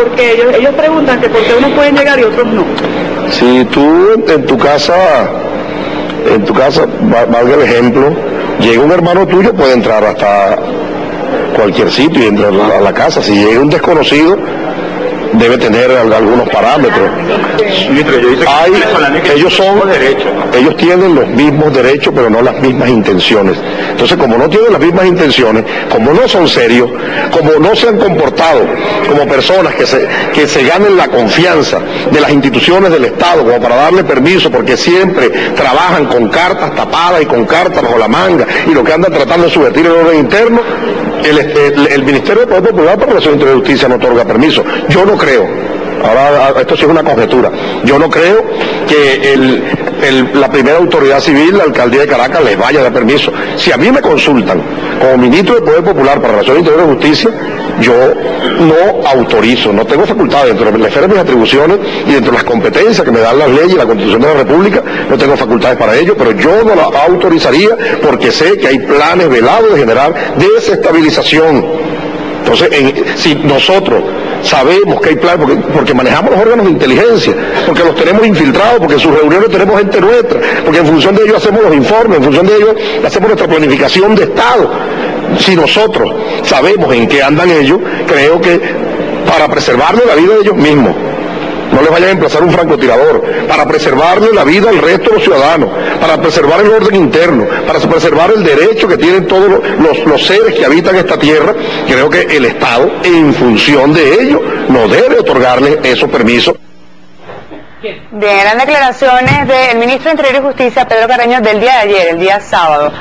Porque ellos preguntan que por qué unos pueden llegar y otros no. Si tú en tu casa, valga el ejemplo, llega un hermano tuyo, puede entrar hasta cualquier sitio y entrar a la casa. Si llega un desconocido, debe tener algunos parámetros. Ellos tienen los mismos derechos, pero no las mismas intenciones. Entonces, como no tienen las mismas intenciones, como no son serios, como no se han comportado como personas que se ganen la confianza de las instituciones del Estado, como para darle permiso, porque siempre trabajan con cartas tapadas y con cartas bajo la manga, y lo que andan tratando de subvertir el orden interno, el Ministerio de Poder Popular para Relaciones Interior y Justicia no otorga permiso. Yo no creo, ahora esto sí es una conjetura, yo no creo que la primera autoridad civil, la alcaldía de Caracas, les vaya a dar permiso. Si a mí me consultan como ministro de Poder Popular para Relaciones Interior y Justicia, yo no autorizo, no tengo facultad dentro de la esfera de mis atribuciones y dentro de las competencias que me dan las leyes y la Constitución de la República, no tengo facultades para ello, pero yo no la autorizaría porque sé que hay planes velados de generar desestabilización. Entonces, si nosotros sabemos que hay planes, porque manejamos los órganos de inteligencia, porque los tenemos infiltrados, porque en sus reuniones tenemos gente nuestra, porque en función de ellos hacemos los informes, en función de ellos hacemos nuestra planificación de Estado. Si nosotros sabemos en qué andan ellos, creo que para preservarle la vida de ellos mismos, no les vayan a emplazar un francotirador, para preservarle la vida al resto de los ciudadanos, para preservar el orden interno, para preservar el derecho que tienen todos los seres que habitan esta tierra, creo que el Estado, en función de ello, no debe otorgarles esos permisos. Bien, eran declaraciones del ministro de Interior y Justicia, Pedro Carreño, del día de ayer, el día sábado.